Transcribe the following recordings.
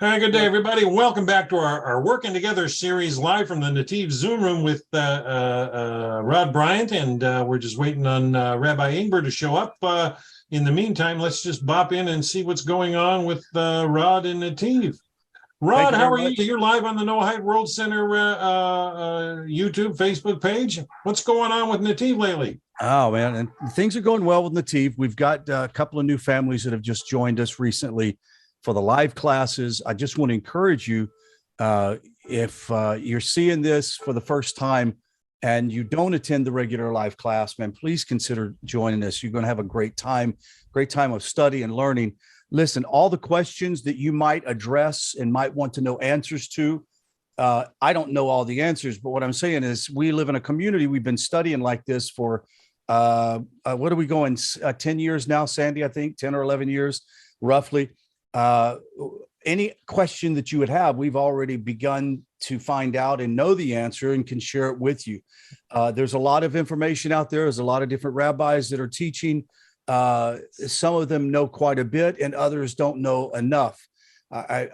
Hi, good day, everybody. Welcome back to our Working Together series live from the Nativ Zoom room with Rod Bryant. And we're just waiting on Rabbi Ingber to show up. In the meantime, let's just bop in and see what's going on with Rod and Nativ. Rod, how are you? You're live on the Noahide World Center YouTube, Facebook page. What's going on with Nativ lately? Oh, man. And things are going well with Nativ. We've got a couple of new families that have just joined us recently for the live classes. I just want to encourage you, if you're seeing this for the first time and you don't attend the regular live class, man, please consider joining us. You're going to have a great time of study and learning. Listen, all the questions that you might address and might want to know answers to, I don't know all the answers, but what I'm saying is we live in a community. We've been studying like this for, what are we going, 10 years now, Sandy, I think 10 or 11 years, roughly. Any question that you would have, we've already begun to find out and know the answer and can share it with you. There's a lot of information out there. There's a lot of different rabbis that are teaching. Some of them know quite a bit and others don't know enough. I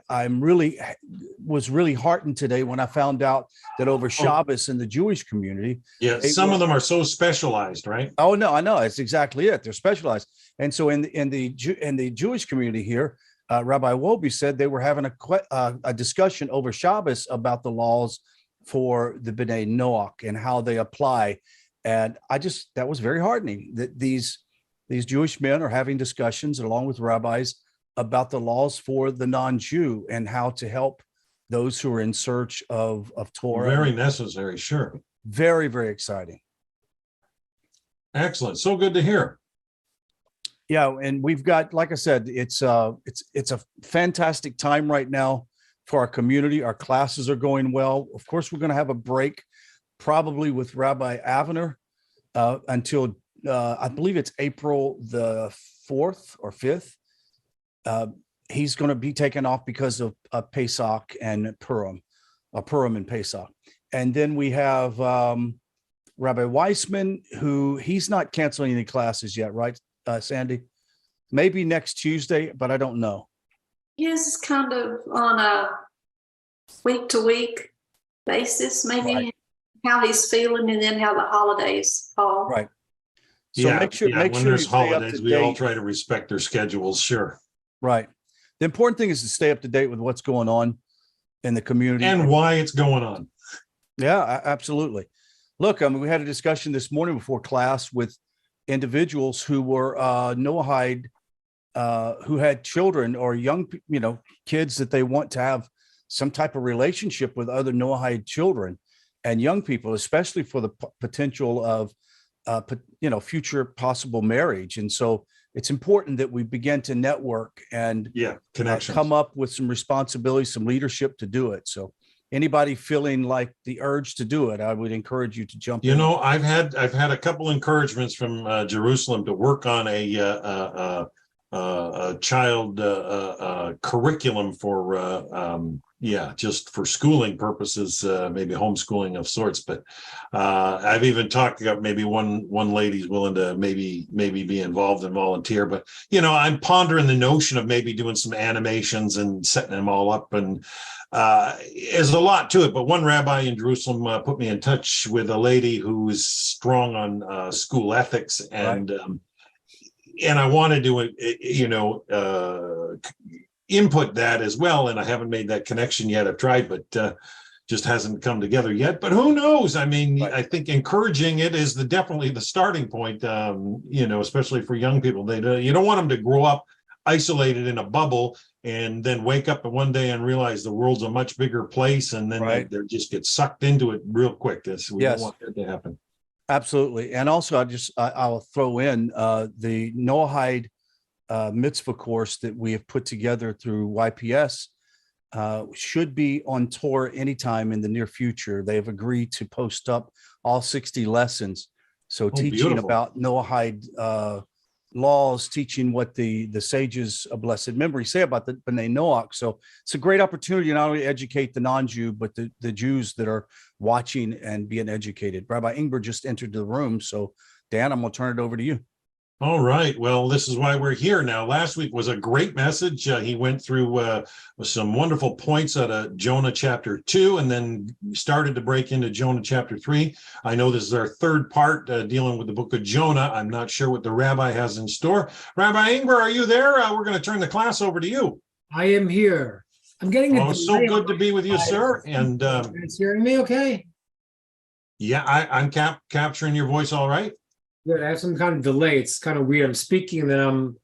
was really heartened today when I found out that over Shabbos in the Jewish community. Yeah, some of them are so specialized, right? Oh, no, I know. That's exactly it. They're specialized. And so in the Jewish community here, Rabbi Wolbe said they were having a discussion over Shabbos about the laws for the B'nai Noach and how they apply. And that was very heartening that these Jewish men are having discussions along with rabbis about the laws for the non-Jew and how to help those who are in search of Torah. Very necessary, sure. Very, very exciting. Excellent. So good to hear. Yeah, and we've got, like I said, it's a fantastic time right now for our community. Our classes are going well. Of course, we're going to have a break, probably with Rabbi Avener until I believe it's April the 4th or 5th. He's going to be taken off because of Pesach and Purim and Pesach. And then we have Rabbi Weissman, who he's not canceling any classes yet, right, Sandy? Maybe next Tuesday, but I don't know. Yes, it's kind of on a week-to-week basis, maybe Right. How he's feeling and then how the holidays fall. Right. So Yeah, make sure when you there's stay up holidays, to we all date. try to respect their schedules, sure. Right. The important thing is to stay up to date with what's going on in the community And why it's going on. Yeah, absolutely. Look, I mean, we had a discussion this morning before class with individuals who were Noahide, who had children or young, kids that they want to have some type of relationship with other Noahide children and young people, especially for the potential of, future possible marriage. And so it's important that we begin to network and connections. come up with some responsibility, some leadership to do it. So anybody feeling like the urge to do it, I would encourage you to jump in. I've had a couple encouragements from Jerusalem to work on a child curriculum for just for schooling purposes, maybe homeschooling of sorts. But I've even talked about maybe one lady's willing to maybe be involved and volunteer. But I'm pondering the notion of maybe doing some animations and setting them all up, and there's a lot to it. But one rabbi in Jerusalem put me in touch with a lady who is strong on school ethics, and and I wanted to input that as well, and I haven't made that connection yet. I've tried, but just hasn't come together yet. But who knows? I mean, I think encouraging it is definitely the starting point. Especially for young people, you don't want them to grow up isolated in a bubble and then wake up one day and realize the world's a much bigger place, and then they just get sucked into it real quick. We don't want that to happen. Absolutely. And also, I'll throw in the Noahide mitzvah course that we have put together through YPS should be on tour anytime in the near future. They have agreed to post up all 60 lessons. So teaching beautiful. about Noahide laws, teaching what the sages of blessed memory say about the B'nai Noach. So it's a great opportunity to not only educate the non-Jew, but the Jews that are watching and being educated. Rabbi Ingber just entered the room. So Dan, I'm going to turn it over to you. All right. Well, this is why we're here now. Last week was a great message. He went through some wonderful points out of Jonah chapter 2, and then started to break into Jonah chapter 3. I know this is our third part dealing with the book of Jonah. I'm not sure what the rabbi has in store. Rabbi Ingber, are you there? We're going to turn the class over to you. I am here. I'm getting a So delay good to on be with you, my sir. And You guys hearing me okay? yeah, I'm capturing your voice all right. Good. I have some kind of delay. It's kind of weird. I'm speaking and then I'm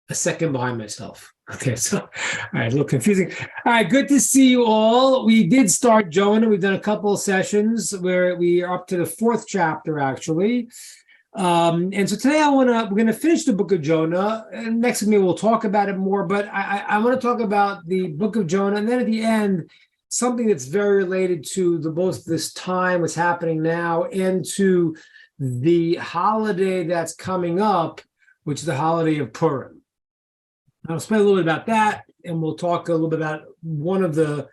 a second behind myself. Okay, so all right, a little confusing. All right, good to see you all. We did start Jonah. We've done a couple of sessions where we are up to the 4th chapter, actually. And so today we're gonna finish the book of Jonah. And next week we'll talk about it more, but I want to talk about the book of Jonah, and then at the end, something that's very related to both this time, what's happening now, and to the holiday that's coming up, which is the holiday of Purim. I'll explain a little bit about that, and we'll talk a little bit about one of the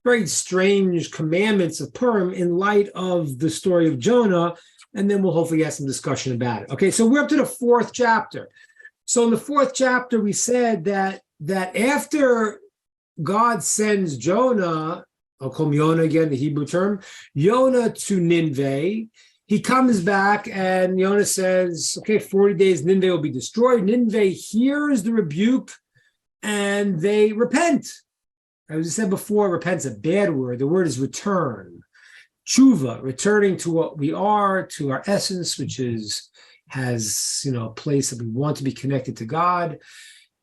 very strange commandments of Purim in light of the story of Jonah, and then we'll hopefully have some discussion about it. Okay, so we're up to the 4th chapter. So in the 4th chapter, we said that after God sends Jonah, I'll call him Yonah again, the Hebrew term, Yonah to Nineveh, he comes back and Yonah says, okay, 40 days, Nineveh will be destroyed. Nineveh hears the rebuke and they repent. As I said before, repent's a bad word. The word is return. Tshuva, returning to what we are, to our essence, which has a place that we want to be connected to God.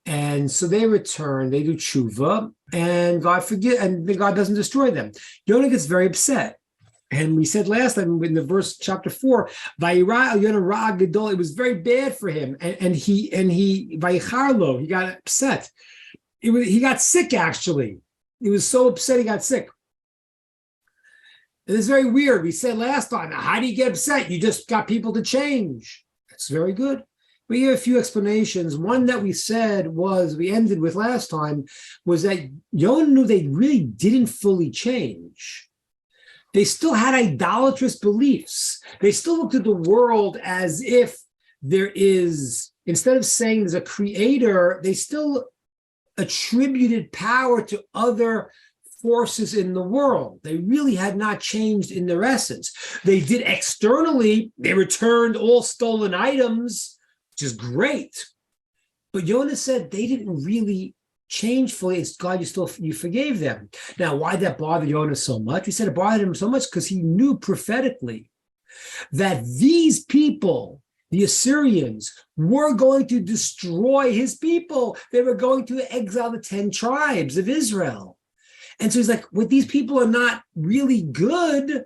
And so they return, they do tshuva, and God doesn't destroy them. Yonah gets very upset. And we said last time in the verse chapter 4, Vayira el Yonah ra gadol, it was very bad for him. And he Vayicharlo, he got upset. He got sick, actually. He was so upset he got sick. And it's very weird. We said last time, how do you get upset? You just got people to change. That's very good. We have a few explanations. One that we ended with last time, was that Yonah knew they really didn't fully change. They still had idolatrous beliefs. They still looked at the world as if there is, instead of saying there's a creator, they still attributed power to other forces in the world. They really had not changed in their essence. They did externally, they returned all stolen items, which is great. But Yonah said they didn't really change fully. It's God, you forgave them. Now, why did that bother Yonah so much? We said it bothered him so much because he knew prophetically that these people, the Assyrians, were going to destroy his people. They were going to exile the 10 tribes of Israel. And so he's like, well, these people are not really good.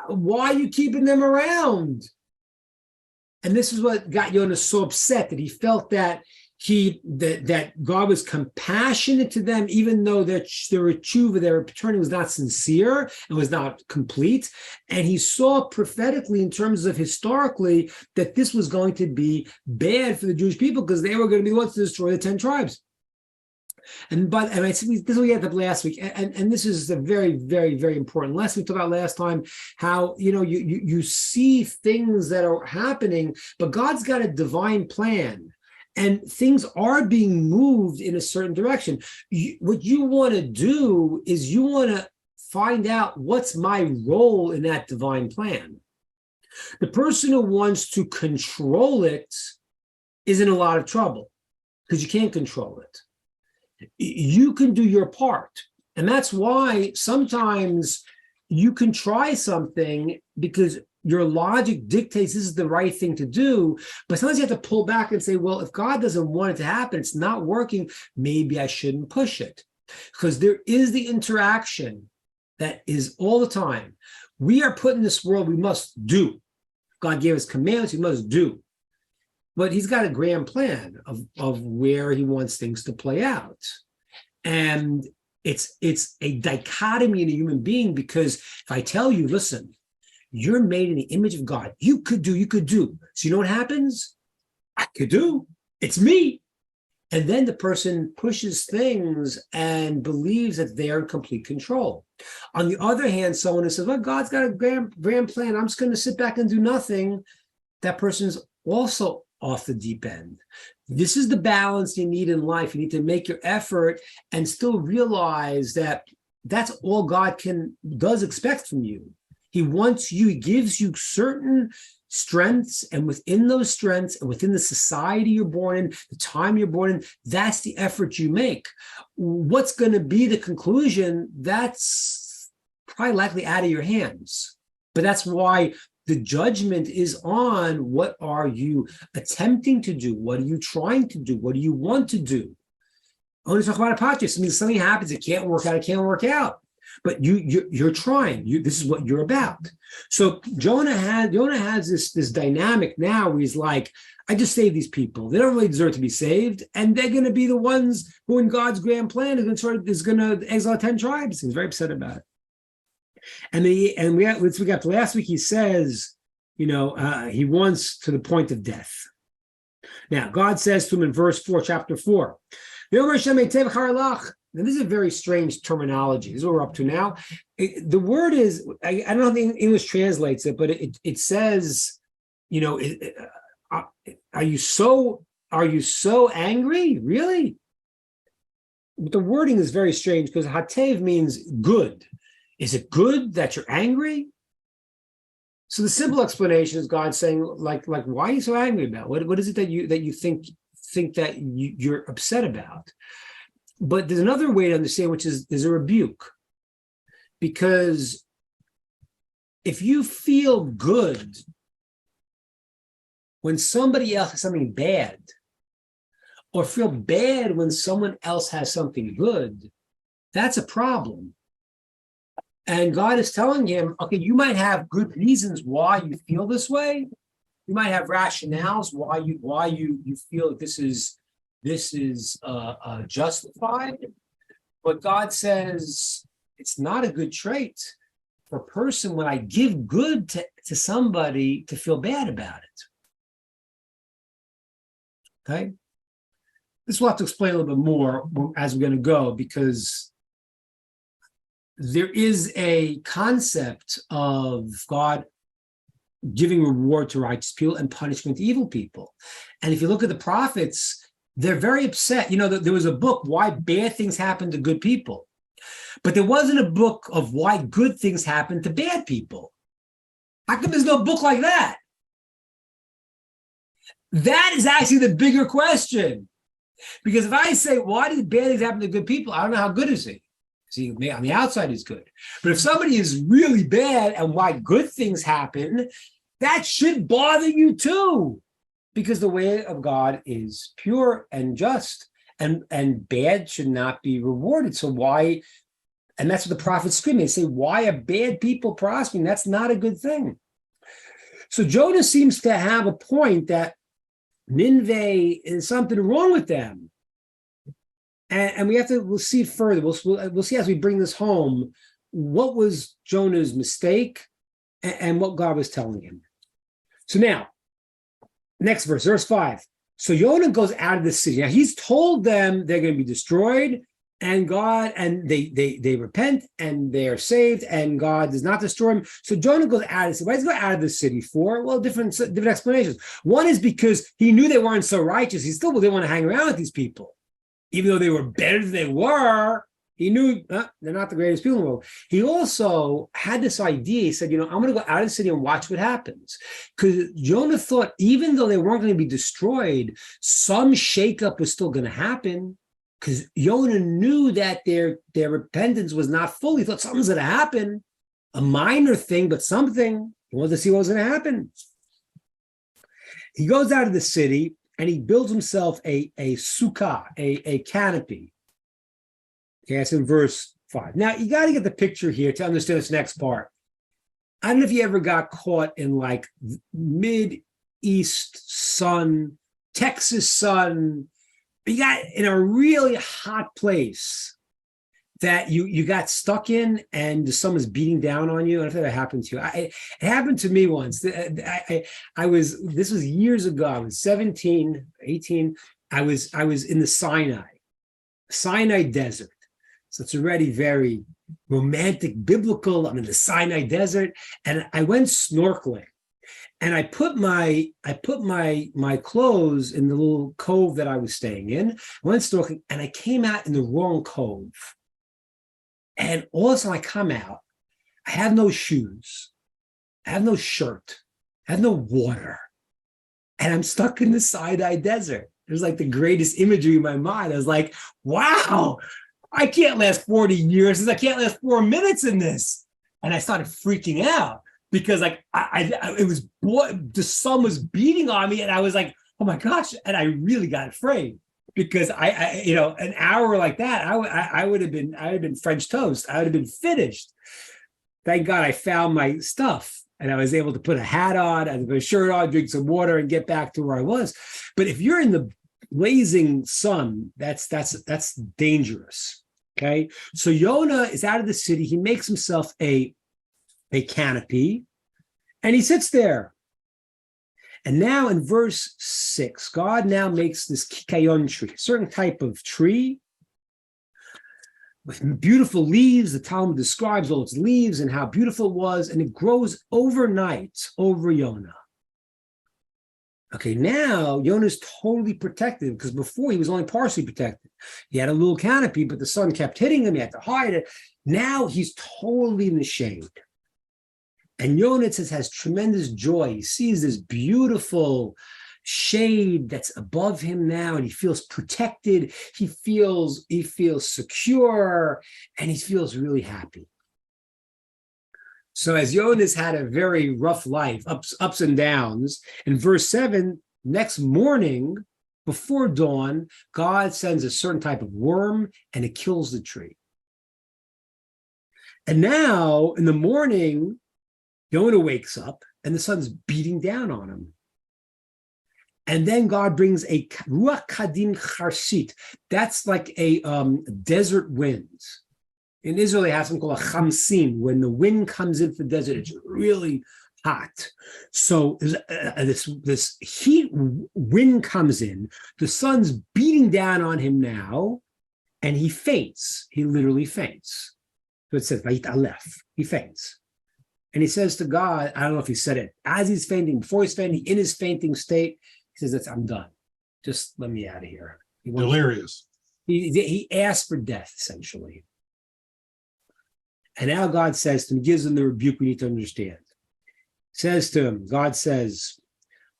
Why are you keeping them around? And this is what got Yonah so upset, that he felt that that God was compassionate to them, even though their tshuva, their returning was not sincere and was not complete. And he saw prophetically, in terms of historically, that this was going to be bad for the Jewish people because they were going to be the ones to destroy the 10 tribes. And I said, this is what we had last week, and this is a very, very, very important lesson. We talked about last time how you see things that are happening, but God's got a divine plan. And things are being moved in a certain direction. What you want to do is you want to find out, what's my role in that divine plan? The person who wants to control it is in a lot of trouble because you can't control it. You can do your part. And that's why sometimes you can try something because your logic dictates this is the right thing to do, but sometimes you have to pull back and say, well, if God doesn't want it to happen, it's not working, maybe I shouldn't push it. Because there is the interaction that is all the time. We are put in this world, we must do. God gave us commandments, we must do. But he's got a grand plan of where he wants things to play out. And it's a dichotomy in a human being, because if I tell you, listen, you're made in the image of God. You could do. So you know what happens? I could do. It's me. And then the person pushes things and believes that they're in complete control. On the other hand, someone who says, well, God's got a grand plan, I'm just going to sit back and do nothing. That person's also off the deep end. This is the balance you need in life. You need to make your effort and still realize that that's all God does expect from you. He wants you, he gives you certain strengths, and within those strengths and within the society you're born in, the time you're born in, that's the effort you make. What's going to be the conclusion? That's probably likely out of your hands. But that's why the judgment is on what are you attempting to do? What are you trying to do? What do you want to do? I want to talk about apatris. I mean, something happens, it can't work out, it can't work out. But you're trying. This is what you're about. So Jonah has this dynamic now where he's like, I just saved these people. They don't really deserve to be saved, and they're going to be the ones who, in God's grand plan, is going to exile 10 tribes. He's very upset about it. And we got to last week. He says, he wants to the point of death. Now God says to him in verse 4, chapter 4. Now, this is a very strange terminology. This is what we're up to now. The word is, I don't know how the English translates it, but it says, are you so angry? Really? But the wording is very strange because hatev means good. Is it good that you're angry? So the simple explanation is God saying, like, why are you so angry about? What is it that you think that you're upset about? But there's another way to understand, which is there's a rebuke. Because if you feel good when somebody else has something bad, or feel bad when someone else has something good, that's a problem. And God is telling him, okay, you might have good reasons why you feel this way. You might have rationales why you feel that this is justified, but God says it's not a good trait for a person when I give good to somebody to feel bad about it. Okay, this we'll have to explain a little bit more as we're going to go, because there is a concept of God giving reward to righteous people and punishment to evil people. And if you look at the prophets, they're very upset. There was a book, Why Bad Things Happen to Good People. But there wasn't a book of why good things happen to bad people. How come there's no book like that? That is actually the bigger question. Because if I say, why did bad things happen to good people? I don't know how good is he. See, on the outside he's good. But if somebody is really bad and why good things happen, that should bother you too. Because the way of God is pure and just, and bad should not be rewarded. So why, and that's what the prophets scream. They say, why are bad people prospering? That's not a good thing. So Jonah seems to have a point that Nineveh is something wrong with them. And we'll see further. We'll see as we bring this home, what was Jonah's mistake and what God was telling him. So now, next verse 5. So Jonah goes out of the city. Now he's told them they're going to be destroyed, and they repent and they are saved, and God does not destroy them. So Jonah goes out of the city. Why does he go out of the city for? Well, different explanations. One is because he knew they weren't so righteous. He still didn't want to hang around with these people. Even though they were better than they were, he knew they're not the greatest people in the world. He also had this idea. He said, I'm going to go out of the city and watch what happens. Because Jonah thought, even though they weren't going to be destroyed, some shakeup was still going to happen. Because Jonah knew that their repentance was not full. He thought something's going to happen, a minor thing, but something. He wanted to see what was going to happen. He goes out of the city and he builds himself a sukkah, a canopy. Okay, that's in verse 5. Now, you got to get the picture here to understand this next part. I don't know if you ever got caught in like Mid-East sun, Texas sun. You got in a really hot place that you got stuck in and the sun was beating down on you. I don't know if that happened to you. It happened to me once. This was years ago. I was 17, 18. I was in the Sinai Desert. So it's already very romantic, biblical. I'm in the Sinai Desert, and I went snorkeling. And I put my clothes in the little cove that I was staying in, went snorkeling, and I came out in the wrong cove. And all of a sudden I come out, I have no shoes, I have no shirt, I have no water, and I'm stuck in the Sinai desert. It was like the greatest imagery in my mind. I was like, wow, I can't last 40 years. I can't last 4 minutes in this. And I started freaking out because like the sun was beating on me, and I was like, oh my gosh. And I really got afraid because I an hour like that, I would have been French toast. I would have been finished. Thank God I found my stuff. And I was able to put a hat on, and a shirt on, drink some water, and get back to where I was. But if you're in the blazing sun, that's dangerous. Okay, so Yonah is out of the city. He makes himself a canopy, and he sits there. And now in verse 6, God now makes this kikayon tree, a certain type of tree with beautiful leaves. The Talmud describes all its leaves and how beautiful it was, and it grows overnight over Yonah. Okay, now Yonah's totally protected, because before he was only partially protected. He had a little canopy, but the sun kept hitting him. He had to hide it. Now he's totally in the shade. And Yonah, it says, has tremendous joy. He sees this beautiful shade that's above him now, and he feels protected. He feels secure, and he feels really happy. So as Yonah's had a very rough life, ups and downs, in verse 7, next morning, before dawn, God sends a certain type of worm, and it kills the tree. And now, in the morning, Yonah wakes up, and the sun's beating down on him. And then God brings a ruach kadim charsit. That's like a desert wind. In Israel, they have something called a chamsin. When the wind comes into the desert, it's really hot. So this heat wind comes in. The sun's beating down on him now, and he faints. He literally faints. So it says, Vayit Aleph. He faints. And he says to God, I don't know if he said it, as he's fainting, before he's fainting, in his fainting state, he says, I'm done. Just let me out of here. Delirious. He asked for death, essentially. And now God says to him, gives him the rebuke we need to understand. Says to him, God says,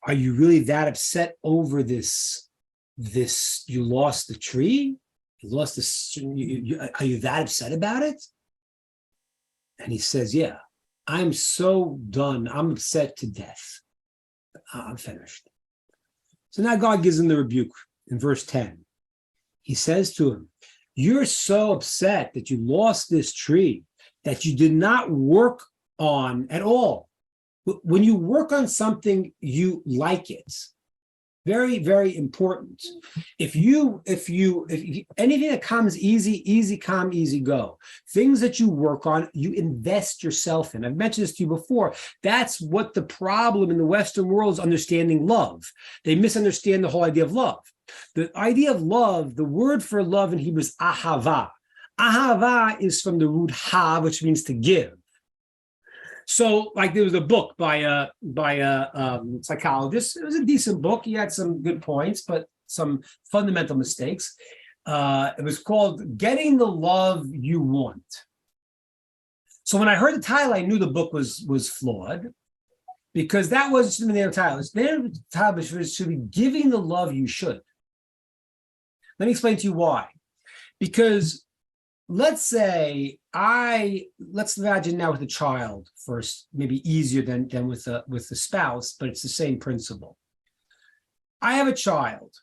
are you really that upset over this? You lost the tree? You lost this? Are you that upset about it? And he says, yeah, I'm so done. I'm upset to death. I'm finished. So now God gives him the rebuke in verse 10. He says to him, you're so upset that you lost this tree, that you did not work on at all. When you work on something, you like it. Very, very important. If anything that comes easy come, easy go. Things that you work on, you invest yourself in. I've mentioned this to you before. That's what the problem in the Western world is, understanding love. They misunderstand the whole idea of love. The idea of love, the word for love in Hebrew is ahava. Ahava is from the root ha, which means to give. So, like, there was a book by a psychologist. It was a decent book. He had some good points, but some fundamental mistakes. It was called "Getting the Love You Want." So, when I heard the title, I knew the book was flawed, because that was the name of the title. The title should be "Giving the Love You Should." Let me explain to you why. Because let's imagine now with a child first, maybe easier than with the spouse, but it's the same principle. I have a child.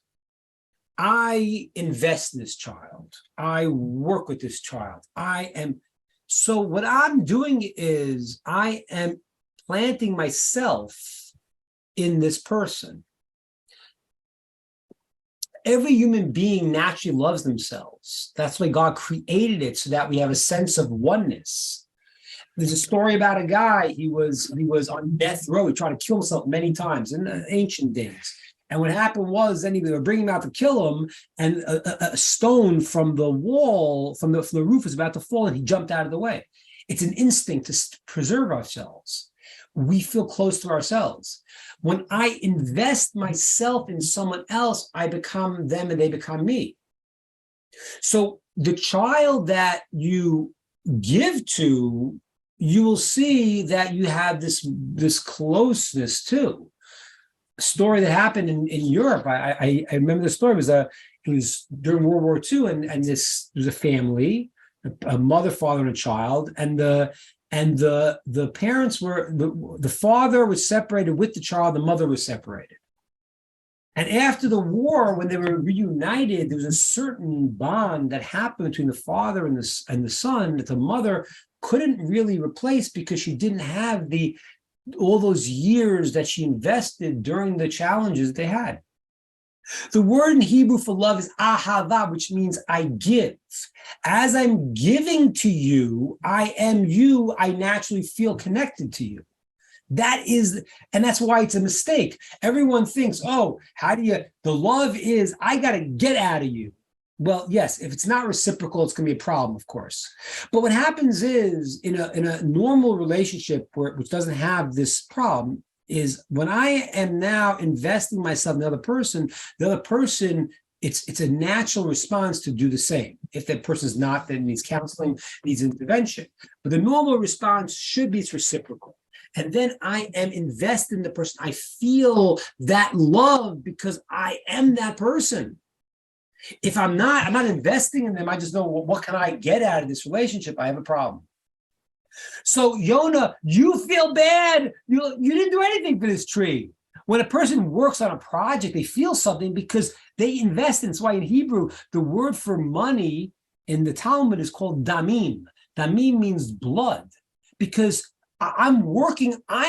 I invest in this child. I work with this child. So what I'm doing is I am planting myself in this person. Every human being naturally loves themselves. That's why God created it, so that we have a sense of oneness. There's a story about a guy, he was on death row. He tried to kill himself many times in the ancient days. And what happened was, then they were bringing him out to kill him, and a stone from the wall, from the roof, was about to fall, and he jumped out of the way. It's an instinct to preserve ourselves. we feel close to ourselves. When I invest myself in someone else, I become them and they become me. So the child that you give to, you will see that you have this closeness to. A story that happened in Europe. I remember the story. It was during World War II, and this was a family, a mother, father, and a child, and the parents were the father was separated with the child, the mother was separated. And after the war, when they were reunited, there was a certain bond that happened between the father and the son that the mother couldn't really replace, because she didn't have all those years that she invested during the challenges they had. The word in Hebrew for love is ahava, which means I give. As I'm giving to you, I am you, I naturally feel connected to you. And that's why it's a mistake. Everyone thinks, oh, the love is, I got to get out of you. Well, yes, if it's not reciprocal, it's going to be a problem, of course. But what happens is in a normal relationship which doesn't have this problem is when I am now investing myself in the other person, it's a natural response to do the same. If that person is not, then needs counseling, needs intervention. But the normal response should be it's reciprocal. And then I am invested in the person. I feel that love because I am that person. If I'm not investing in them. I just know, well, what can I get out of this relationship? I have a problem. So Yonah, you feel bad. You didn't do anything for this tree. When a person works on a project, they feel something because they invest in. That's why in Hebrew, the word for money in the Talmud is called damim. Damim means blood, because I'm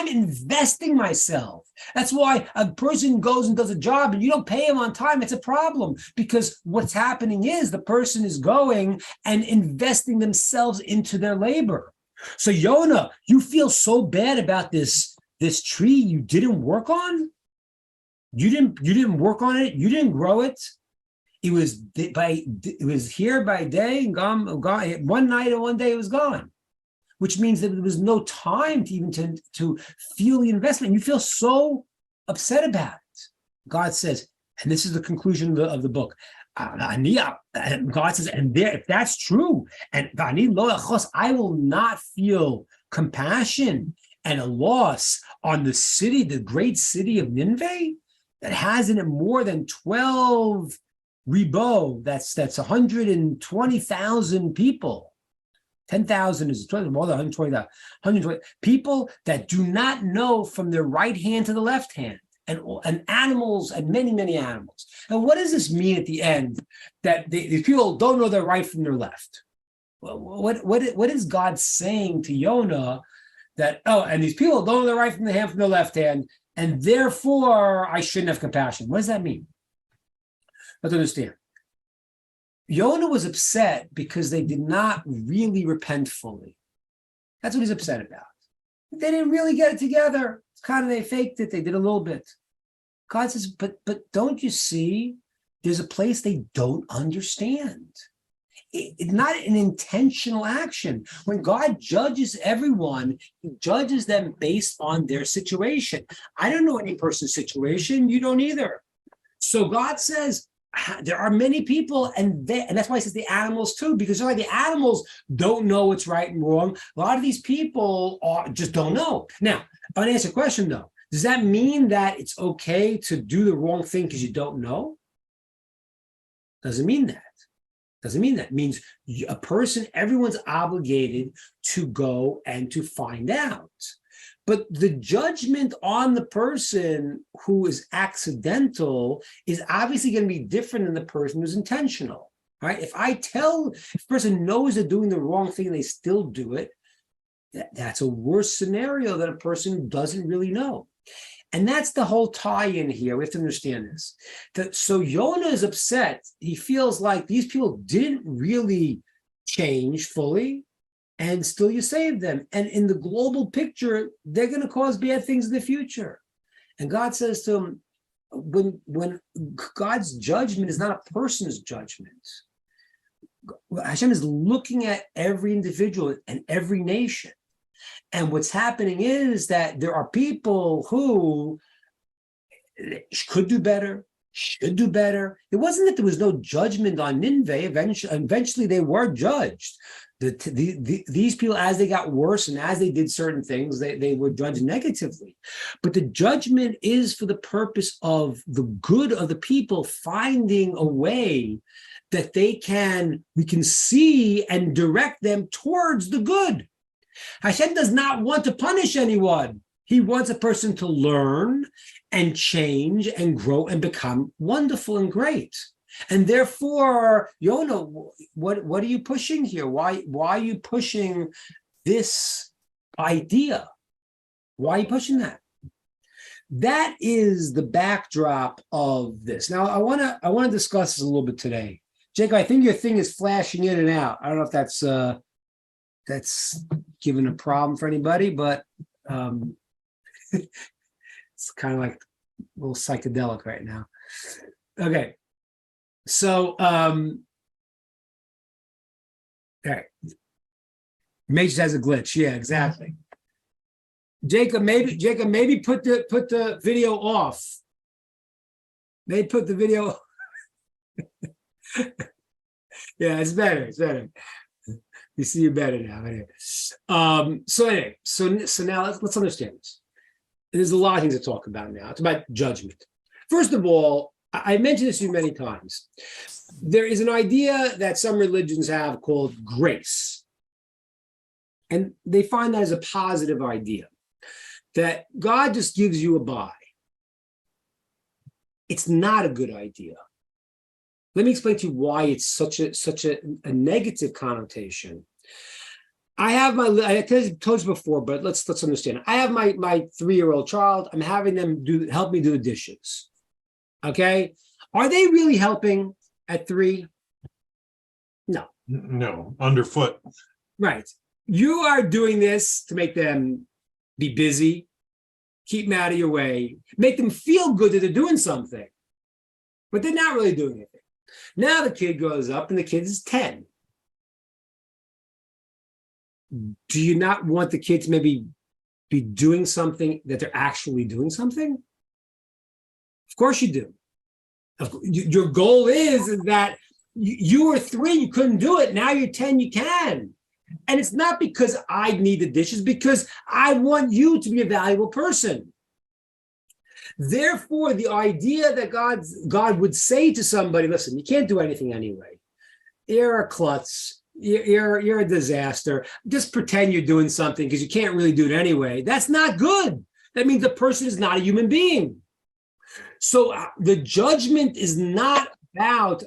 investing myself. That's why a person goes and does a job and you don't pay him on time. It's a problem, because what's happening is the person is going and investing themselves into their labor. So Yonah, you feel so bad about this tree you didn't work on? You didn't work on it. You didn't grow it. It was here by day and gone one night and one day it was gone. Which means that there was no time to feel the investment. You feel so upset about it. God says, and this is the conclusion of the book. And God says, if that's true, and I will not feel compassion and a loss on the city, the great city of Nineveh, that has in it more than 12 ribo. That's 120,000 people. 10,000 is more than 120 people that do not know from their right hand to the left hand, and animals, and many, many animals. And what does this mean at the end, that these people don't know their right from their left? Well, what is God saying to Yonah that, and these people don't know their right from their left hand, and therefore I shouldn't have compassion? What does that mean? Let's understand. Yonah was upset because they did not really repent fully. That's what he's upset about. They didn't really get it together. It's kind of, they faked it. They did a little bit. God says, but don't you see? There's a place they don't understand. It's not an intentional action. When God judges everyone, he judges them based on their situation. I don't know any person's situation. You don't either. So God says, there are many people, and that's why he says the animals too, because the animals don't know what's right and wrong. A lot of these people just don't know. Now, I want to answer a question though. Does that mean that it's okay to do the wrong thing because you don't know? Doesn't mean that. Doesn't mean that. It means everyone's obligated to go and to find out. But the judgment on the person who is accidental is obviously going to be different than the person who's intentional, right? If a person knows they're doing the wrong thing and they still do it, that's a worse scenario than a person who doesn't really know. And that's the whole tie-in here. We have to understand this. So Yonah is upset. He feels like these people didn't really change fully, and still you save them. And in the global picture, they're going to cause bad things in the future. And God says to him, when God's judgment is not a person's judgment, Hashem is looking at every individual and every nation. And what's happening is that there are people who could do better, should do better. It wasn't that there was no judgment on Nineveh. Eventually they were judged. These people, as they got worse and as they did certain things, they were judged negatively. But the judgment is for the purpose of the good of the people finding a way that we can see and direct them towards the good. Hashem does not want to punish anyone. He wants a person to learn and change and grow and become wonderful and great. And therefore, Yonah, what are you pushing here? Why are you pushing this idea? Why are you pushing that? That is the backdrop of this. Now, I want to discuss this a little bit today. Jacob, I think your thing is flashing in and out. I don't know if that's giving a problem for anybody, but it's kind of like a little psychedelic right now. Okay. So, all right. Matrix has a glitch. Yeah, exactly. Jacob, maybe put the video off. Maybe put the video. Yeah, it's better. It's better. You see you better now. Anyway. So now let's understand this. There's a lot of things to talk about now. It's about judgment. First of all, I mentioned this to you many times. There is an idea that some religions have called grace. And they find that as a positive idea, that God just gives you a bye. It's not a good idea. Let me explain to you why it's such a negative connotation. I told you before, but let's understand. I have my 3-year-old child. I'm having them help me do the dishes. Okay, are they really helping at 3? No, underfoot. Right. You are doing this to make them be busy, keep them out of your way, make them feel good that they're doing something, but they're not really doing anything. Now the kid grows up and the kid is 10. Do you not want the kid to maybe be doing something that they're actually doing something? Of course you do. Your goal is that you were 3, you couldn't do it. Now you're 10, you can. And it's not because I need the dishes, because I want you to be a valuable person. Therefore, the idea that God would say to somebody, listen, you can't do anything anyway. You're a klutz. You're a disaster. Just pretend you're doing something because you can't really do it anyway. That's not good. That means the person is not a human being. So the judgment is not about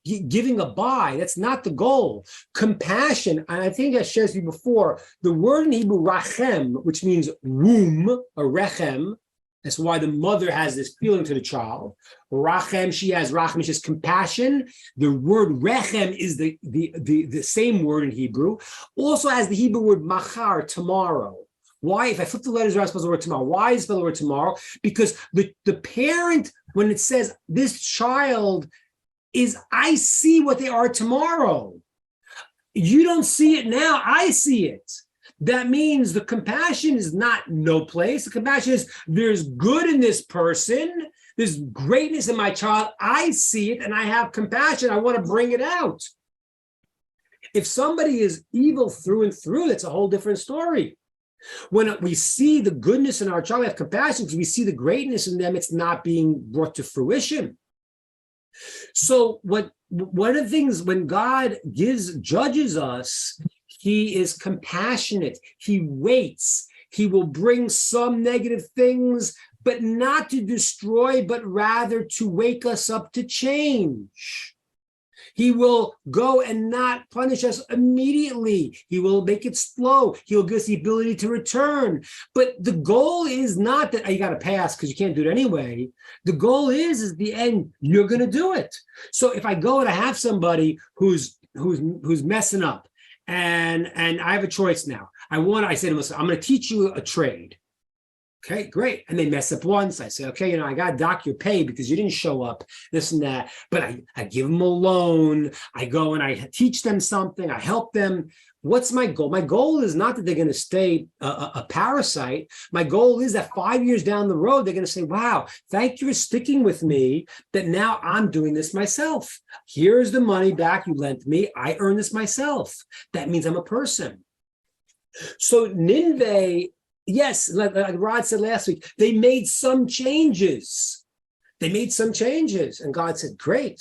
giving a bye. That's not the goal. Compassion, and I think I shared with you before, the word in Hebrew, rachem, which means womb, or rechem. That's why the mother has this feeling to the child. Rachem, she has rachem, she has compassion. The word rechem is the same word in Hebrew. Also has the Hebrew word machar, tomorrow. Why? If I flip the letters around, I spell the word tomorrow. Why is it spelled the word tomorrow? Because the parent, when it says this child is, I see what they are tomorrow. You don't see it now, I see it. That means the compassion is not no place. The compassion is there's good in this person. There's greatness in my child. I see it and I have compassion. I want to bring it out. If somebody is evil through and through, that's a whole different story. When we see the goodness in our child, we have compassion because we see the greatness in them. It's not being brought to fruition. So one of the things when God judges us, He is compassionate. He waits. He will bring some negative things, but not to destroy, but rather to wake us up to change. He will go and not punish us immediately. He will make it slow. He'll give us the ability to return. But the goal is not that you got to pass because you can't do it anyway. The goal is the end, you're going to do it. So if I go and I have somebody who's messing up, and I have a choice now. I say to them, listen, I'm going to teach you a trade. Okay, great. And they mess up once. I say, okay, I got to dock your pay because you didn't show up, this and that. But I give them a loan. I go and I teach them something. I help them. what's my goal? My goal is not that they're going to stay a parasite. My goal is that 5 years down the road, they're going to say, wow, thank you for sticking with me, that now I'm doing this myself. Here's the money back you lent me. I earned this myself. That means I'm a person. So Nineveh, yes, like Rod said last week, they made some changes. They made some changes. And God said, great.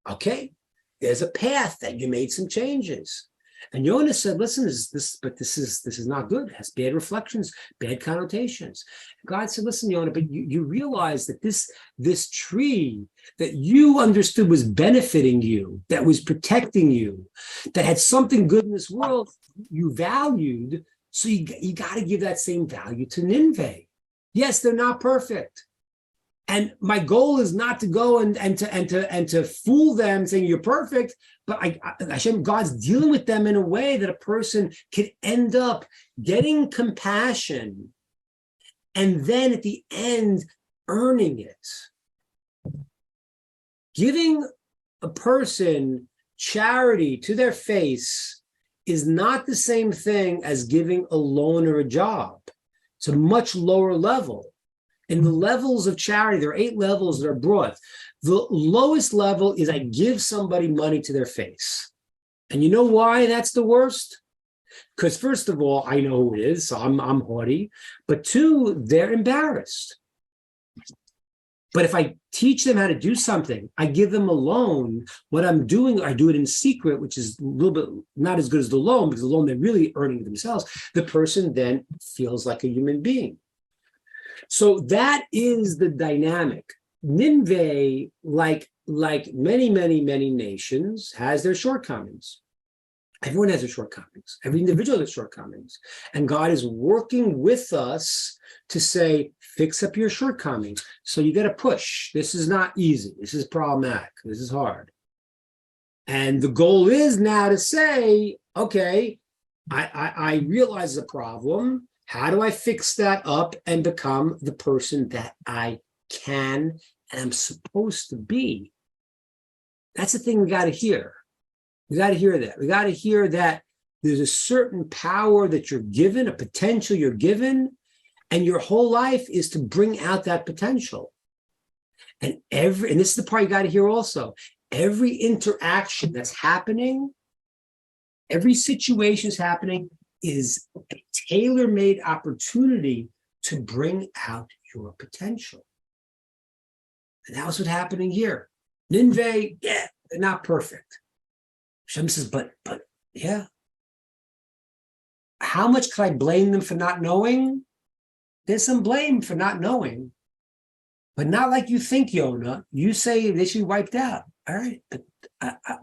Okay, there's a path that you made some changes. And Jonah said, listen, this is not good. It has bad reflections, bad connotations. God said, listen, Jonah, but you realize that this tree that you understood was benefiting you, that was protecting you, that had something good in this world, you valued. So you got to give that same value to Nineveh. Yes, they're not perfect. And my goal is not to go and to fool them saying you're perfect, but Hashem, God's dealing with them in a way that a person could end up getting compassion and then at the end earning it. Giving a person charity to their face is not the same thing as giving a loan or a job. It's a much lower level. In the levels of charity, there are 8 levels that are brought. The lowest level is I give somebody money to their face. And you know why that's the worst? Because first of all, I know who it is, so I'm haughty. But 2, they're embarrassed. But if I teach them how to do something, I give them a loan, what I'm doing, I do it in secret, which is a little bit not as good as the loan, because the loan they're really earning themselves. The person then feels like a human being. So that is the dynamic. Nineveh, like many, many, many nations, has their shortcomings. Everyone has their shortcomings. Every individual has shortcomings. And God is working with us to say, fix up your shortcomings. So you got to push. This is not easy. This is problematic. This is hard. And the goal is now to say, okay, I realize the problem. How do I fix that up and become the person that I can and am supposed to be? That's the thing we got to hear. We got to hear that. We got to hear that there's a certain power that you're given, a potential you're given, and your whole life is to bring out that potential. And this is the part you got to hear also. Every interaction that's happening, every situation is happening, is a tailor-made opportunity to bring out your potential. And that was what's happening here. Nineveh, yeah, they're not perfect. Hashem says, but yeah. How much could I blame them for not knowing? There's some blame for not knowing, but not like you think, Yonah. You say they should be wiped out. All right, but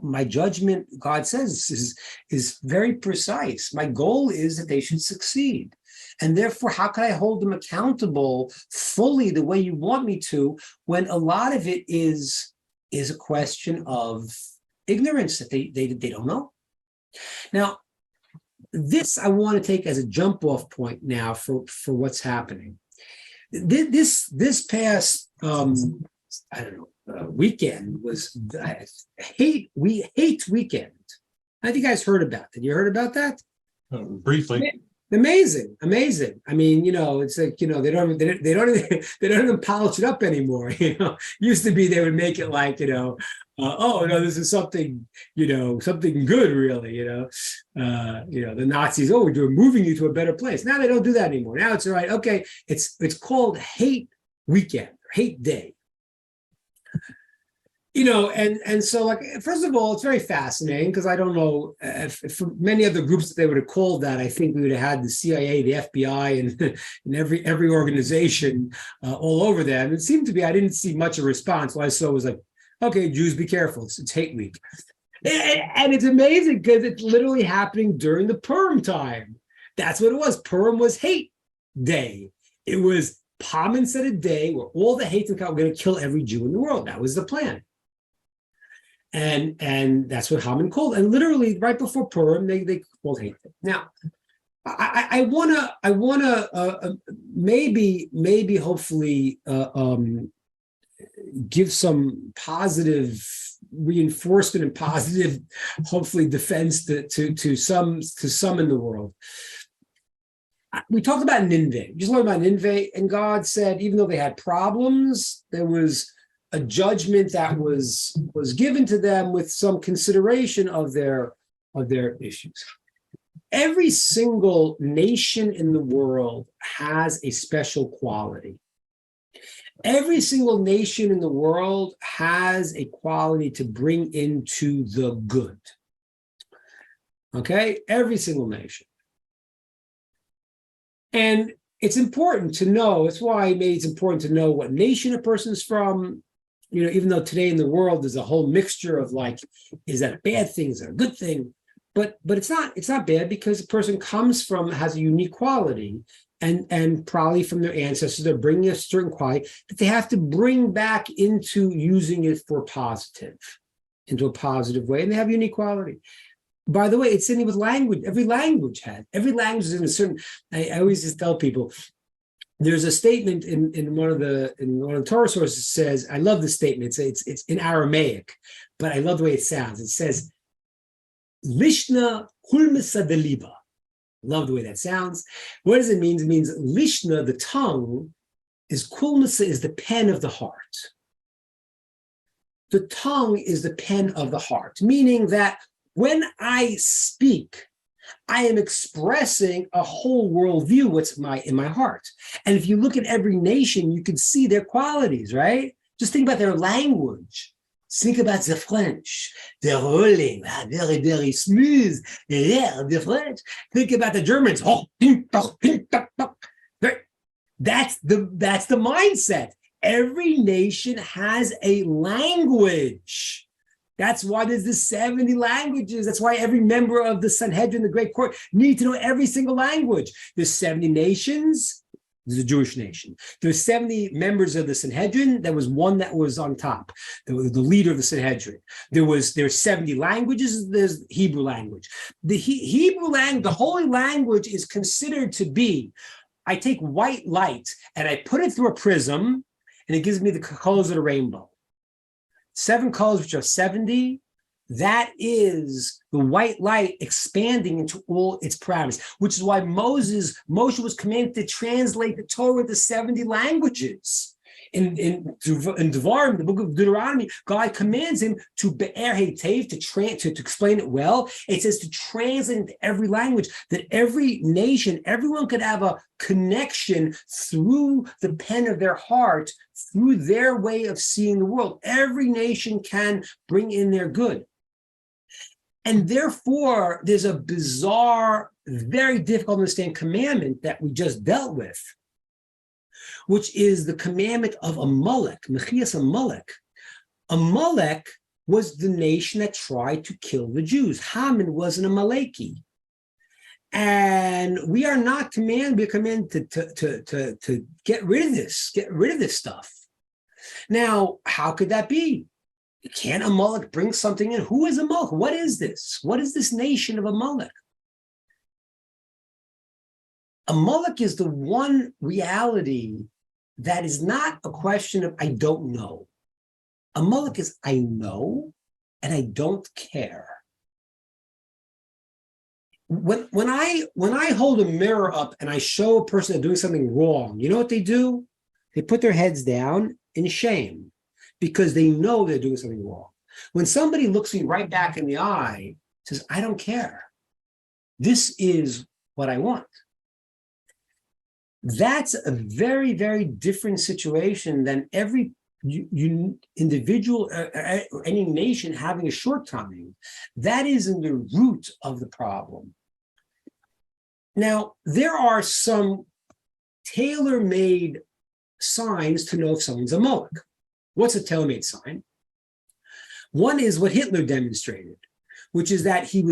my judgment, God says, is very precise. My goal is that they should succeed. And therefore, how can I hold them accountable fully the way you want me to, when a lot of it is a question of ignorance, that they don't know? Now, this I want to take as a jump-off point now for what's happening. This past, I don't know, weekend was hate weekend. I think you guys heard about that. You heard about that? Briefly. Amazing. I mean, it's like, they don't even polish it up anymore. Used to be they would make it like, oh no, this is something, something good, really. The Nazis, oh, we're moving you to a better place. Now they don't do that anymore. Now it's all right. Okay, it's called Hate Weekend, or Hate Day. And so, like, first of all, it's very fascinating, because I don't know if for many other groups that they would have called that, I think we would have had the CIA, the FBI, and every organization all over them. It seemed to be, I didn't see much of a response. What I saw was like, okay, Jews, be careful. It's hate week. And it's amazing because it's literally happening during the Purim time. That's what it was. Purim was hate day. It was Haman set a day where all the hate we're going to kill every Jew in the world. That was the plan. And that's what Haman called. And literally right before Purim, they called hate day. Now, I wanna maybe hopefully give some positive reinforcement and positive, hopefully defense to some in the world. We talked about Nineveh. We just learned about Nineveh, and God said, even though they had problems, there was a judgment that was given to them with some consideration of their issues. Every single nation in the world has a special quality. Every single nation in the world has a quality to bring into the good. Okay? Every single nation. And it's important to know, that's why it's important to know what nation a person's from. You know, even though today in the world there's a whole mixture of like, is that a bad thing? Is that a good thing? But it's not bad, because the person has a unique quality, and probably from their ancestors, they're bringing a certain quality that they have to bring back into using it for positive, into a positive way, and they have unique quality. By the way, it's same with language. Every language is in a certain. I always just tell people, there's a statement in one of the Torah sources says, I love this statement. It's in Aramaic, but I love the way it sounds. It says, Lishna kulmasa deliba. Love the way that sounds. What does it mean? It means Lishna, the tongue, kulmasa is the pen of the heart. The tongue is the pen of the heart, meaning that when I speak, I am expressing a whole worldview, what's in my heart. And if you look at every nation, you can see their qualities, right? Just think about their language. Think about the French. They're rolling, very, very smooth. Yeah, the French. Think about the Germans. That's the mindset. Every nation has a language. That's why there's the 70 languages. That's why every member of the Sanhedrin, the Great Court, need to know every single language. There's 70 nations. There's a Jewish nation. There's 70 members of the Sanhedrin. There was one that was on top, the leader of the Sanhedrin. There's 70 languages. There's Hebrew language. The Hebrew language, the holy language, is considered to be, I take white light and I put it through a prism, and it gives me the colors of the rainbow. 7 colors, which are 70, that is the white light expanding into all its parameters, which is why Moshe was commanded to translate the Torah to 70 languages. In Devarim, the book of Deuteronomy, God commands him to be'er heitev, to explain it well. It says to translate into every language, that every nation, everyone could have a connection through the pen of their heart, through their way of seeing the world. Every nation can bring in their good. And therefore, there's a bizarre, very difficult to understand commandment that we just dealt with, which is the commandment of Amalek, Mechias Amalek. Amalek was the nation that tried to kill the Jews. Haman was an Amaleki. And we are not commanded, we're commanded to get rid of this stuff. Now, how could that be? Can Amalek bring something in? Who is Amalek? What is this? What is this nation of Amalek? Amalek is the one reality that is not a question of I don't know. Amalek is I know and I don't care. When I hold a mirror up and I show a person that's doing something wrong, you know what they do? They put their heads down in shame because they know they're doing something wrong. When somebody looks me right back in the eye, says, I don't care. This is what I want. That's a very, very different situation than every individual or any nation having a shortcoming. That is in the root of the problem. Now, there are some tailor-made signs to know if someone's a Amalek. What's a tailor-made sign? One is what Hitler demonstrated, which is that he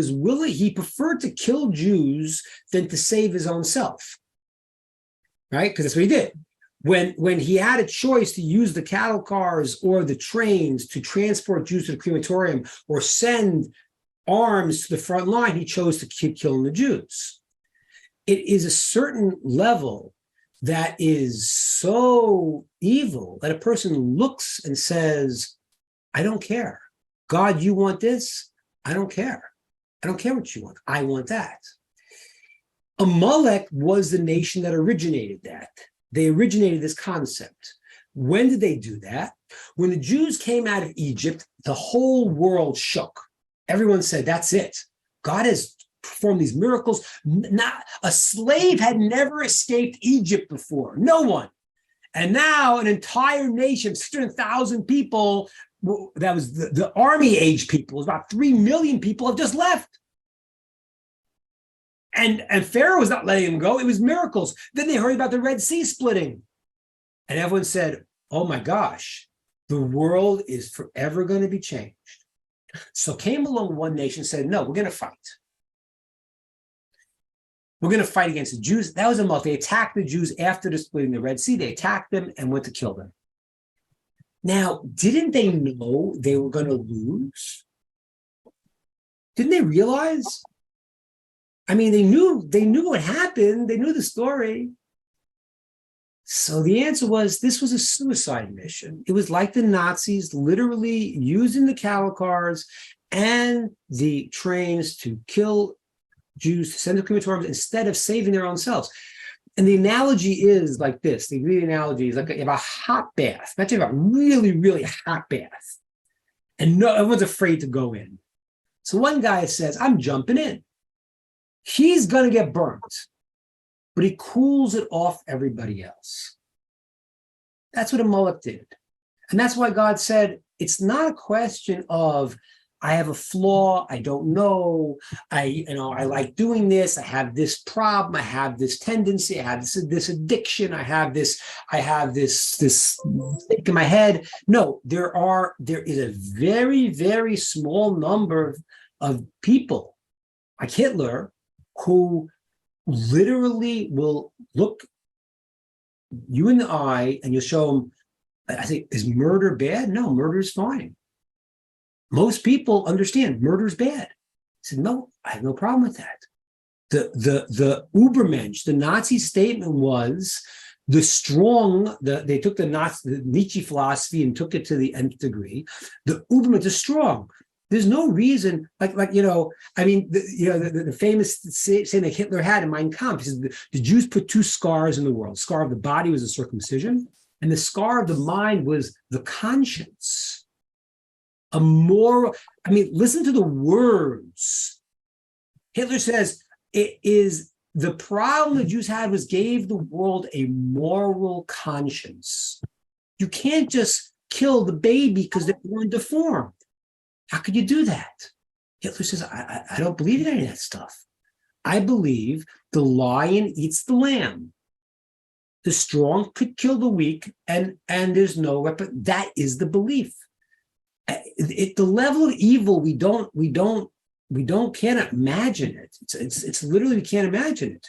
preferred to kill Jews than to save his own self. Right? Because that's what he did. When he had a choice to use the cattle cars or the trains to transport Jews to the crematorium or send arms to the front line, he chose to keep killing the Jews. It is a certain level that is so evil that a person looks and says, I don't care. God, you want this? I don't care. I don't care what you want. I want that. Amalek was the nation that originated that. They originated this concept. When did they do that? When the Jews came out of Egypt, the whole world shook. Everyone said, that's it. God has performed these miracles. Not a slave had never escaped Egypt before. No one. And now an entire nation, 600,000 people, that was the army age people, about 3 million people have just left. And Pharaoh was not letting them go. It was miracles. Then they heard about the Red Sea splitting. And everyone said, oh my gosh, the world is forever going to be changed. So came along one nation and said, no, we're going to fight. We're going to fight against the Jews. That was a month. They attacked the Jews after the splitting the Red Sea. They attacked them and went to kill them. Now, didn't they know they were going to lose? Didn't they realize? I mean, they knew what happened. They knew the story. So the answer was, this was a suicide mission. It was like the Nazis literally using the cattle cars and the trains to kill Jews, to send them to crematoriums instead of saving their own selves. And the analogy is like this. The analogy is like you have a hot bath. Imagine a really, really hot bath. And no, everyone's afraid to go in. So one guy says, I'm jumping in. He's going to get burnt, but he cools it off everybody else. That's what Amalek did. And that's why God said, it's not a question of, I have a flaw, I don't know, I like doing this, I have this problem, I have this tendency, I have this addiction, I have this thing in my head. No, there is a very, very small number of people like Hitler who literally will look you in the eye and you'll show them, I think, is murder bad? No, murder is fine. Most people understand murder is bad. I said, no, I have no problem with that. The Übermensch, the Nazi statement was the strong, they took the Nietzsche philosophy and took it to the nth degree. The Übermensch is strong. There's no reason, the famous saying that Hitler had in Mein Kampf, he says, the Jews put 2 scars in the world. The scar of the body was the circumcision, and the scar of the mind was the conscience. Listen to the words. Hitler says, it is the problem the Jews had was gave the world a moral conscience. You can't just kill the baby because they're born deformed. How could you do that? Hitler says, I don't believe in any of that stuff. I believe the lion eats the lamb. The strong could kill the weak, and there's no weapon. That is the belief. The level of evil we cannot imagine it. It's literally, we can't imagine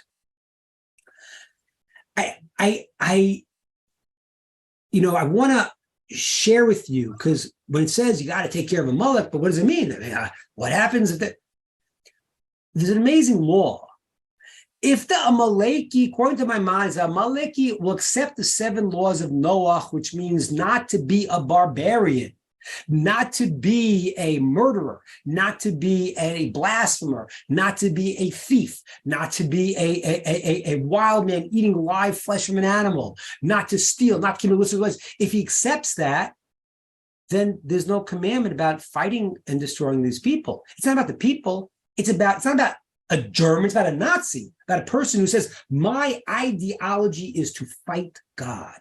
it. I want to share with you, because when it says you got to take care of Amalek, but what does it mean? What happens if there's an amazing law. If the Amaleki, according to my mind, the Amaleki will accept the 7 laws of Noah, which means not to be a barbarian, not to be a murderer, not to be a blasphemer, not to be a thief, not to be a wild man eating live flesh from an animal, not to steal, not to commit illicit ways. If he accepts that, then there's no commandment about fighting and destroying these people. It's not about the people. It's not about a German. It's about a Nazi, about a person who says, my ideology is to fight God.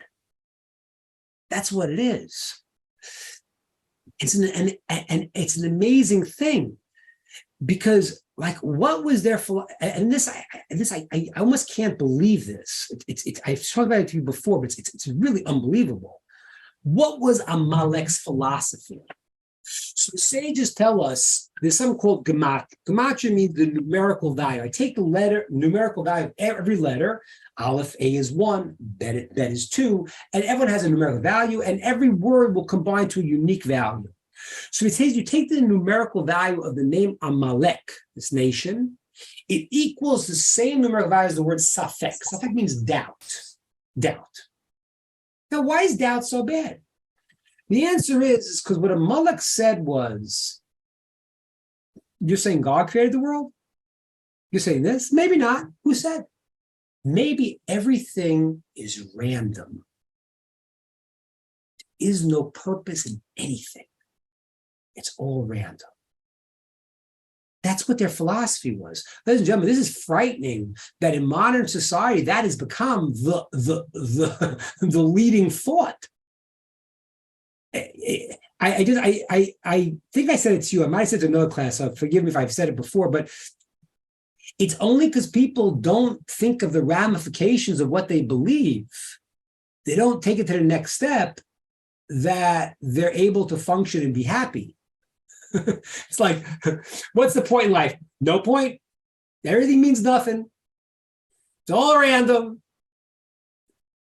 That's what it is. It's an amazing thing, because what was there for? And I almost can't believe this. I've talked about it to you before, but it's really unbelievable. What was Amalek's philosophy? So the sages tell us there's something called gematria. Gematria means the numerical value. I take the numerical value of every letter. Aleph, A is 1, Bet is 2, and everyone has a numerical value, and every word will combine to a unique value. So it says you take the numerical value of the name Amalek, this nation, it equals the same numerical value as the word Safek. Safek means doubt. Doubt. Now, why is doubt so bad? The answer is because what Amalek said was, you're saying God created the world? You're saying this? Maybe not. Who said? Maybe everything is random. There is no purpose in anything. It's all random. That's what their philosophy was. Ladies and gentlemen, this is frightening that in modern society, that has become the leading thought. I think I said it to you. I might have said it to another class, so forgive me if I've said it before, but it's only because people don't think of the ramifications of what they believe. They don't take it to the next step that they're able to function and be happy. It's like, what's the point in life? No point. Everything means nothing. It's all random.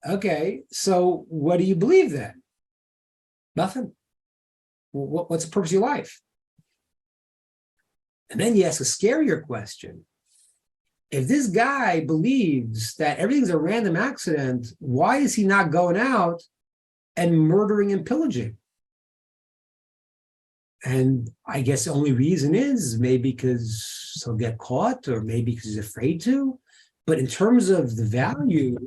Okay, so what do you believe then? Nothing. What's the purpose of your life? And then you ask a scarier question. If this guy believes that everything's a random accident, why is he not going out and murdering and pillaging? And I guess the only reason is maybe because he'll get caught, or maybe because he's afraid to. But in terms of the value,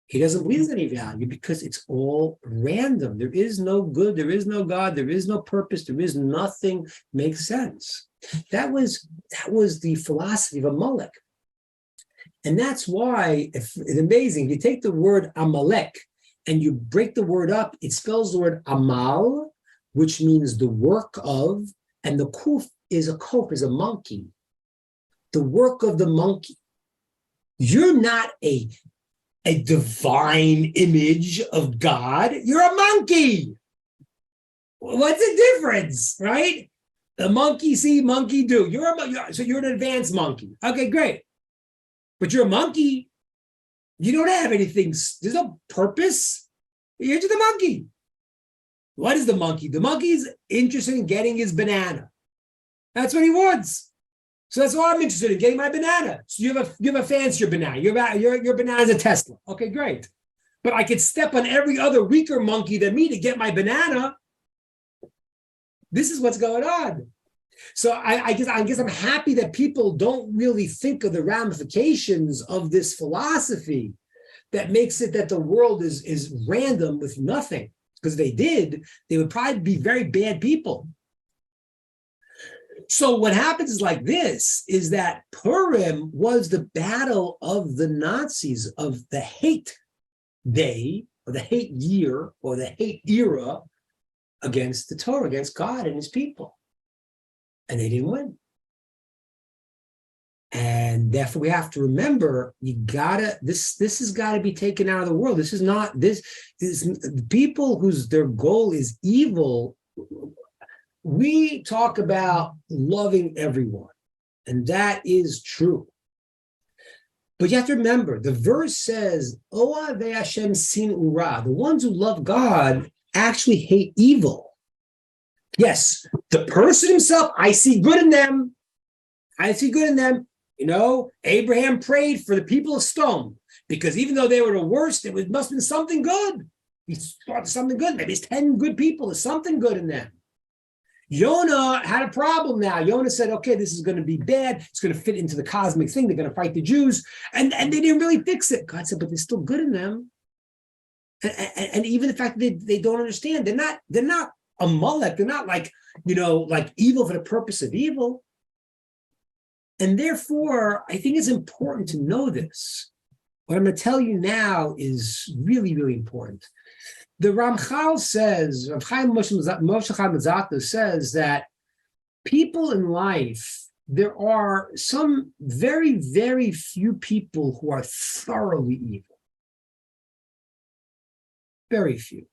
he doesn't believe there's any value because it's all random. There is no good, there is no God, there is no purpose, there is nothing makes sense. That was the philosophy of Amalek. And that's why it's amazing. You take the word Amalek and you break the word up, it spells the word Amal, which means the work of, and the kuf is a monkey. The work of the monkey. You're not a divine image of God. You're a monkey. What's the difference, right? The monkey see, monkey do. So you're an advanced monkey. Okay, great. But you're a monkey. You don't have anything. There's no purpose. You're just a monkey. What is the monkey? The monkey's interested in getting his banana. That's what he wants. So that's what I'm interested in, getting my banana. So you have a fancier banana. Your banana's a Tesla. Okay, great. But I could step on every other weaker monkey than me to get my banana. This is what's going on. So I guess I'm happy that people don't really think of the ramifications of this philosophy that makes it that the world is random with nothing. Because if they did, they would probably be very bad people. So what happens is like this, is that Purim was the battle of the Nazis, of the hate day, or the hate year, or the hate era against the Torah, against God and his people. And they didn't win. And therefore we have to remember, this has got to be taken out of the world. This is not, this people whose their goal is evil. We talk about loving everyone, and that is true. But you have to remember, the verse says, Ohavei Hashem sinu ra. The ones who love God actually hate evil. Yes, the person himself, I see good in them. I see good in them. You know, Abraham prayed for the people of Stone because even though they were the worst, it must have been something good. He thought something good. Maybe it's 10 good people. There's something good in them. Yonah had a problem now. Yonah said, okay, this is going to be bad. It's going to fit into the cosmic thing. They're going to fight the Jews. And they didn't really fix it. God said, but there's still good in them. And even the fact that they don't understand, they're not Amalek. They're not like evil for the purpose of evil. And therefore, I think it's important to know this. What I'm going to tell you now is really, really important. The Ramchal says, Rav Chaim Moshe Chaim Luzzatto says that people in life, there are some very, very few people who are thoroughly evil. Very few.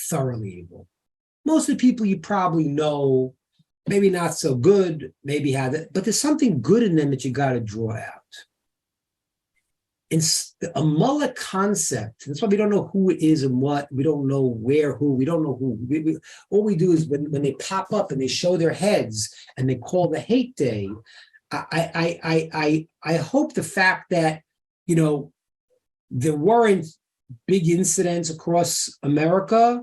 Thoroughly evil. Most of the people you probably know, maybe not so good, maybe have it, but there's something good in them that you got to draw out. It's the Amalek concept. That's why we don't know who it is and what. We don't know where, who. We don't know who. All we do is when they pop up and they show their heads and they call the hate day, I hope the fact that, there weren't big incidents across America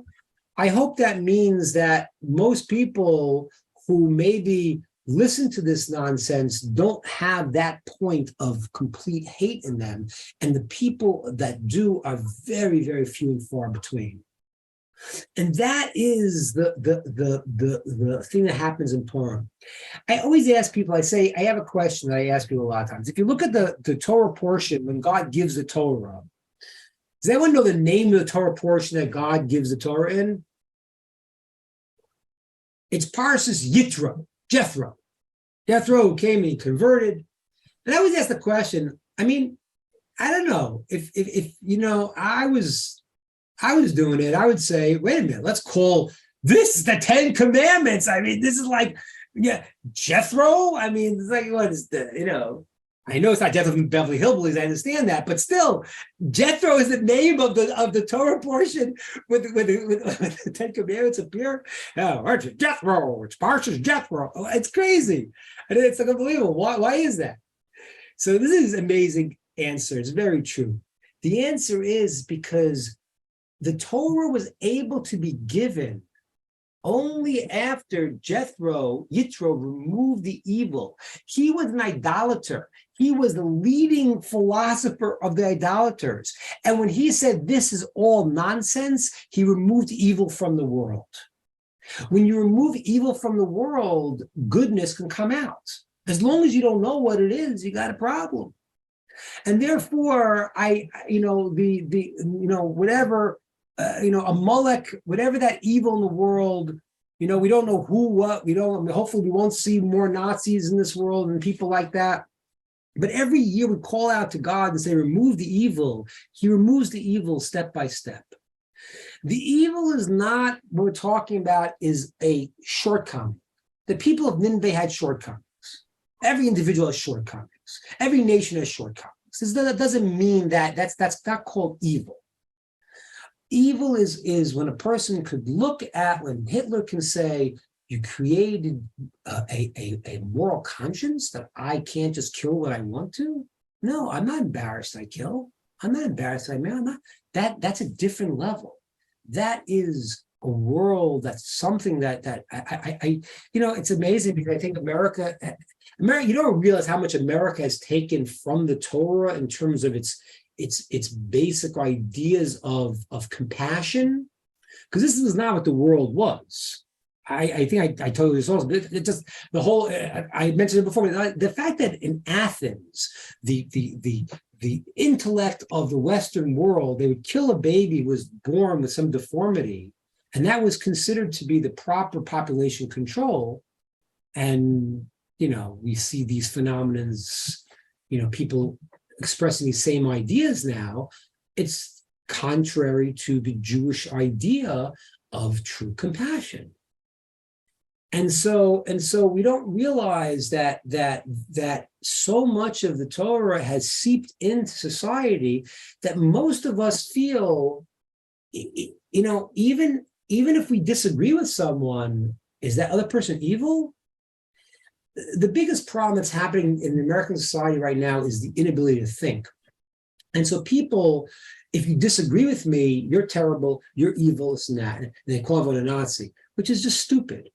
I hope that means that most people who maybe listen to this nonsense don't have that point of complete hate in them. And the people that do are very, very few and far between. And that is the thing that happens in Purim. I always ask people, I have a question that I ask people a lot of times. If you look at the Torah portion, when God gives the Torah, does anyone know the name of the Torah portion that God gives the Torah in? It's Parshas Yitro, Jethro. Jethro came and he converted. And I always ask the question, I mean, I don't know, if you know, I was doing it, I would say, wait a minute, let's call this the 10 Commandments. I mean, this is like, yeah, Jethro. I mean, it's like, what is the, you know, I know it's not Jethro from Beverly Hillbillies, I understand that, but still, Jethro is the name of the Torah portion with the 10 Commandments appear. Aren't you Jethro? It's Parshas Jethro. Oh, it's crazy. And it's like unbelievable. Why is that? So this is an amazing answer. It's very true. The answer is because the Torah was able to be given only after Yitro removed the evil. He was an idolater. He was the leading philosopher of the idolaters. And when he said this is all nonsense, he removed evil from the world. When you remove evil from the world, goodness can come out. As long as you don't know what it is, you got a problem. And therefore, whatever, Amalek, whatever that evil in the world, we don't know who, what, hopefully we won't see more Nazis in this world and people like that. But every year we call out to God and say, remove the evil. He removes the evil step by step. The evil is not, what we're talking about is a shortcoming. The people of Nineveh had shortcomings. Every individual has shortcomings. Every nation has shortcomings. That doesn't mean that's not called evil. Evil is when a person could look at, when Hitler can say, you created a moral conscience that I can't just kill what I want to. No, I'm not embarrassed I kill. I'm not embarrassed I may. I'm not. That's a different level. That is a world, that's something that I it's amazing because I think America, you don't realize how much America has taken from the Torah in terms of its basic ideas of compassion, because this is not what the world was. I think I told you this also, but it just the whole. I mentioned it before. The fact that in Athens, the intellect of the Western world, they would kill a baby who was born with some deformity, and that was considered to be the proper population control. And we see these phenomenons. People expressing these same ideas now. It's contrary to the Jewish idea of true compassion. And so we don't realize that so much of the Torah has seeped into society that most of us feel, even if we disagree with someone, is that other person evil? The biggest problem that's happening in American society right now is the inability to think. And so people, if you disagree with me, you're terrible, you're evil, this and that. And they call everyone a Nazi, which is just stupid.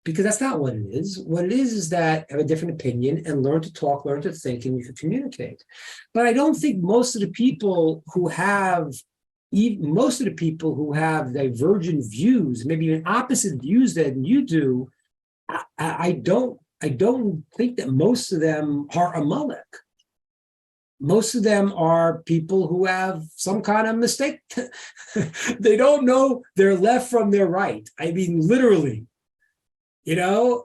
Because that's not what it is. What it is that have a different opinion and learn to talk, learn to think, and you can communicate. But I don't think most of the people who have divergent views, maybe even opposite views than you do, I don't think that most of them are Amalek. Most of them are people who have some kind of mistake. They don't know their left from their right. I mean, literally. Tar,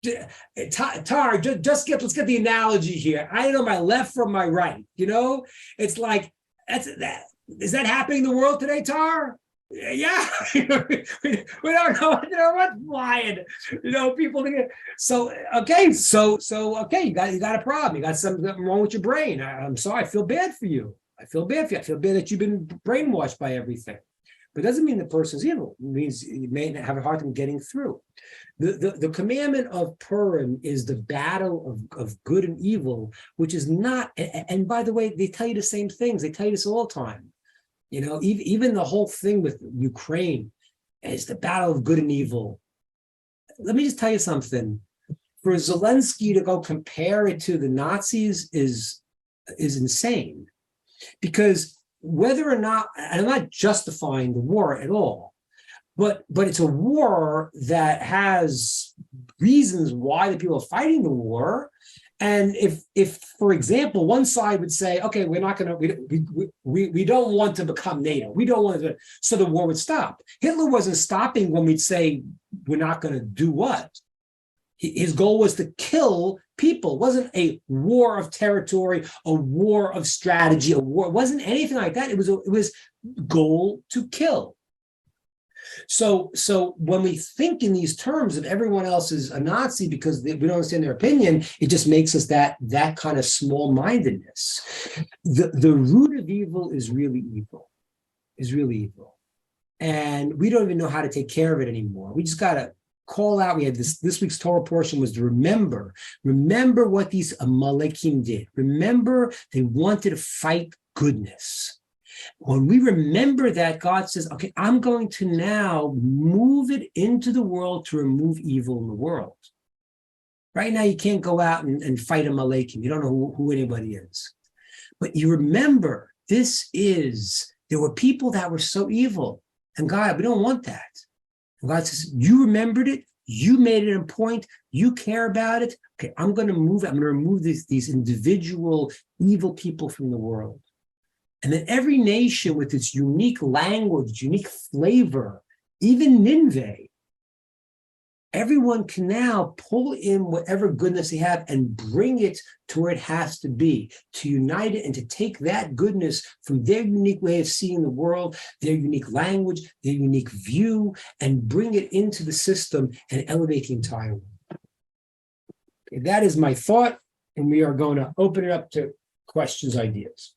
let's get the analogy here. I know my left from my right. It's like that. Is that happening in the world today, Tar? Yeah, we don't know. What's flying? People think. So okay, you got a problem. You got something wrong with your brain. I'm sorry. I feel bad for you. I feel bad that you've been brainwashed by everything. But it doesn't mean the person's evil. It means you may have a hard time getting through. The commandment of Purim is the battle of good and evil, which is not, and by the way, they tell you the same things. They tell you this all the time. Even the whole thing with Ukraine, It's the battle of good and evil. Let me just tell you something. For Zelensky to go compare it to the Nazis is insane. Because whether or not, and I'm not justifying the war at all, but it's a war that has reasons why the people are fighting the war. And if for example, one side would say, okay, we're not going to, we don't want to become NATO. We don't want to, so the war would stop. Hitler wasn't stopping when we'd say, we're not going to do what? His goal was to kill people. It wasn't a war of territory, a war of strategy, a war. It wasn't anything like that. It was goal to kill. So when we think in these terms of everyone else is a Nazi because we don't understand their opinion, it just makes us that kind of small-mindedness. The root of evil is really evil, and we don't even know how to take care of it anymore. We just got to call out. We had this week's Torah portion was to remember what these Amalekim did. Remember, they wanted to fight goodness. When we remember that, God says, okay, I'm going to now move it into the world to remove evil in the world. Right now, you can't go out and fight Amalekim. You don't know who anybody is. But you remember, there were people that were so evil. And God, we don't want that. And God says, you remembered it. You made it a point. You care about it. Okay, I'm going to remove these individual evil people from the world. And then every nation with its unique language, unique flavor, even Nineveh, everyone can now pull in whatever goodness they have and bring it to where it has to be, to unite it and to take that goodness from their unique way of seeing the world, their unique language, their unique view, and bring it into the system and elevate the entire world. Okay, that is my thought, and we are going to open it up to questions, ideas.